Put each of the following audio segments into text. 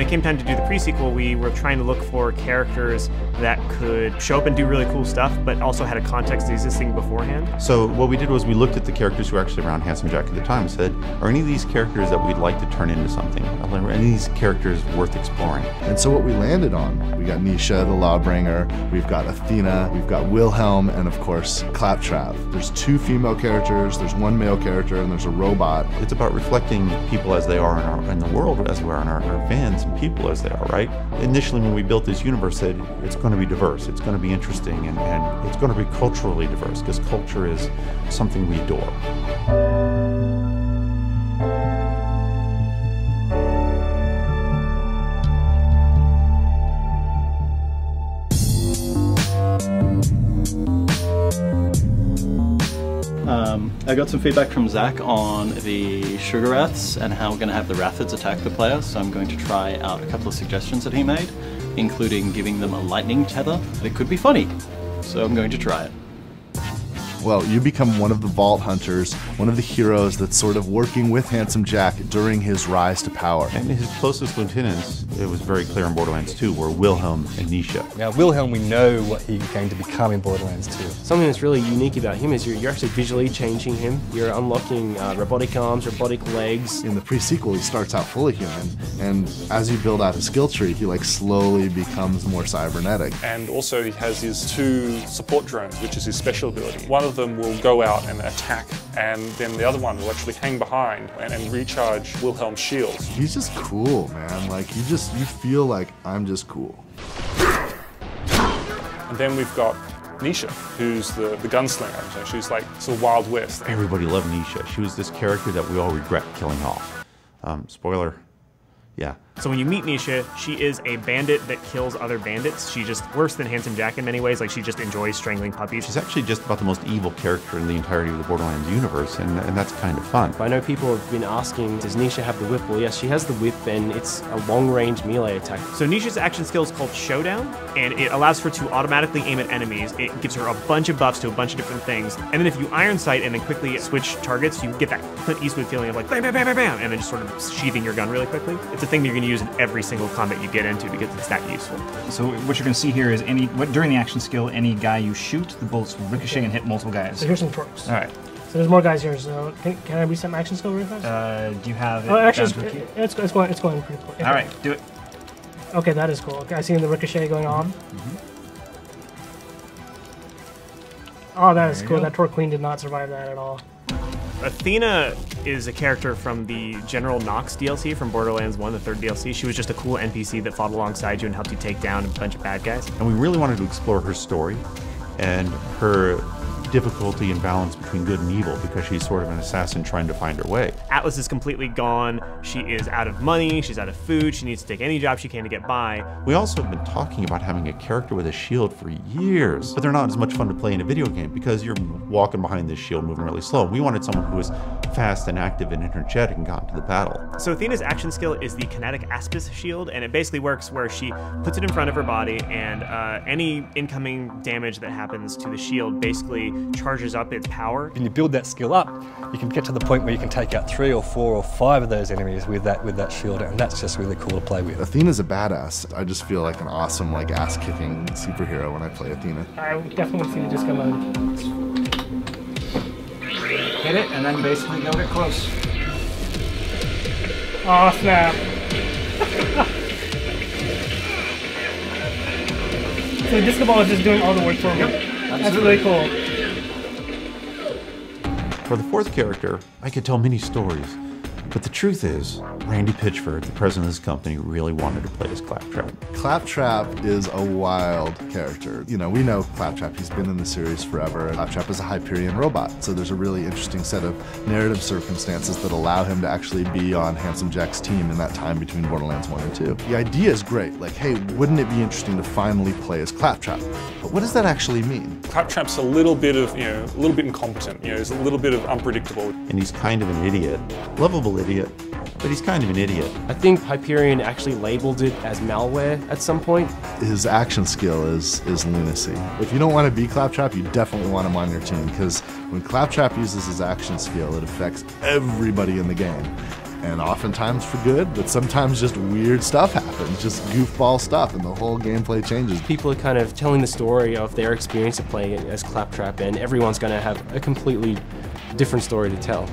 it came time to do the pre-sequel, we were trying to look for characters that could show up and do really cool stuff, but also had a context existing beforehand. So what we did was we looked at the characters who were actually around Handsome Jack at the time and said, are any of these characters that we'd like to turn into something? Are any of these characters worth exploring? And so what we landed on, we got Nisha the Lawbringer, we've got Athena, we've got Wilhelm, and of course, Claptrap. There's 2 female characters, there's 1 male character, and there's a robot. It's about reflecting people as they are in the world as we are, and our fans and people as they are, right? Initially, when we built this universe, said it's going to be diverse, it's going to be interesting, and it's going to be culturally diverse, because culture is something we adore. I got some feedback from Zach on the Sugar Wraths and how we're going to have the Wrathids attack the player, so I'm going to try out a couple of suggestions that he made, including giving them a lightning tether that could be funny, so I'm going to try it. Well, you become one of the Vault Hunters, one of the heroes that's sort of working with Handsome Jack during his rise to power. And his closest lieutenants, it was very clear in Borderlands 2, were Wilhelm and Nisha. Now, Wilhelm, we know what he's going to become in Borderlands 2. Something that's really unique about him is you're actually visually changing him. You're unlocking robotic arms, robotic legs. In the pre-sequel, he starts out fully human, and as you build out his skill tree, he like slowly becomes more cybernetic. And also he has his 2 support drones, which is his special ability. One of them will go out and attack, and then the other one will actually hang behind and recharge Wilhelm's shields. He's just cool, man. Like, you feel like, I'm just cool. And then we've got Nisha, who's the gunslinger. So she's like sort of Wild West. Everybody loved Nisha. She was this character that we all regret killing off. Spoiler, yeah. So when you meet Nisha, she is a bandit that kills other bandits. She's just worse than Handsome Jack in many ways. Like, she just enjoys strangling puppies. She's actually just about the most evil character in the entirety of the Borderlands universe, and that's kind of fun. I know people have been asking, does Nisha have the whip? Well, yes, she has the whip, and it's a long-range melee attack. So Nisha's action skill is called Showdown, and it allows her to automatically aim at enemies. It gives her a bunch of buffs to a bunch of different things. And then if you iron sight and then quickly switch targets, you get that Clint Eastwood feeling of like bam, bam, bam, bam, bam, and then just sort of sheathing your gun really quickly. It's a thing that you're going to use in every single combat you get into because it's that useful. So what you're going to see here is during the action skill, any guy you shoot, the bullets will ricochet and hit multiple guys. So here's some torques. All right. So there's more guys here. So can I reset my action skill really fast? Do you have it? Oh, actually, it's going pretty cool. All right, do it. Okay, that is cool. Okay, I see the ricochet going on. Oh, that is cool. That Torque Queen did not survive that at all. Athena is a character from the General Nox DLC from Borderlands 1, the 3rd DLC. She was just a cool NPC that fought alongside you and helped you take down a bunch of bad guys. And we really wanted to explore her story and her difficulty and balance between good and evil, because she's sort of an assassin trying to find her way. Atlas is completely gone. She is out of money. She's out of food. She needs to take any job she can to get by. We also have been talking about having a character with a shield for years, but they're not as much fun to play in a video game because you're walking behind this shield moving really slow. We wanted someone who was fast and active and energetic and got into the battle. So Athena's action skill is the Kinetic Aspis shield, and it basically works where she puts it in front of her body, and any incoming damage that happens to the shield basically charges up its power. When you build that skill up, you can get to the point where you can take out 3 or 4 or 5 of those enemies with that shield, and that's just really cool to play with. Athena's a badass. I just feel like an awesome, like, ass-kicking superhero when I play Athena. I definitely see the disco mode. Hit it, and then basically go get close. Oh, snap. So the disco ball is just doing all the work for me. Yep, that's really cool. For the 4th character, I could tell many stories, but the truth is, Randy Pitchford, the president of this company, really wanted to play as Claptrap. Claptrap is a wild character. You know, we know Claptrap, he's been in the series forever. Claptrap is a Hyperion robot, so there's a really interesting set of narrative circumstances that allow him to actually be on Handsome Jack's team in that time between Borderlands 1 and 2. The idea is great, like, hey, wouldn't it be interesting to finally play as Claptrap? But what does that actually mean? Claptrap's a little bit of, a little bit incompetent, he's a little bit of unpredictable. And he's kind of an idiot. Lovable idiot, but he's kind of an idiot. I think Hyperion actually labeled it as malware at some point. His action skill is lunacy. If you don't want to be Claptrap, you definitely want him on your team, because when Claptrap uses his action skill, it affects everybody in the game. and oftentimes for good, but sometimes just weird stuff happens, just goofball stuff, and the whole gameplay changes. People are kind of telling the story of their experience of playing it as Claptrap, and everyone's going to have a completely different story to tell.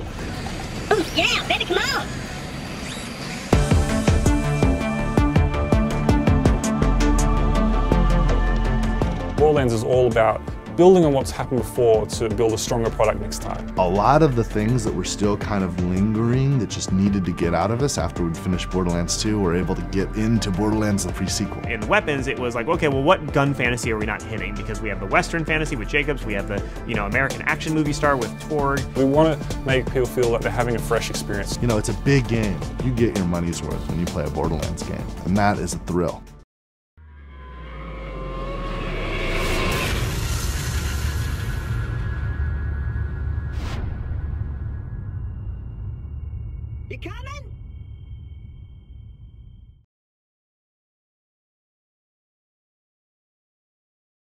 Oh yeah, better come on! Borderlands is all about building on what's happened before to build a stronger product next time. A lot of the things that were still kind of lingering that just needed to get out of us after we'd finished Borderlands 2 were able to get into Borderlands the Presequel. In weapons, it was like, okay, well, what gun fantasy are we not hitting? Because we have the Western fantasy with Jacobs, we have the, American action movie star with Torg. We want to make people feel like they're having a fresh experience. It's a big game. You get your money's worth when you play a Borderlands game, and that is a thrill. You coming?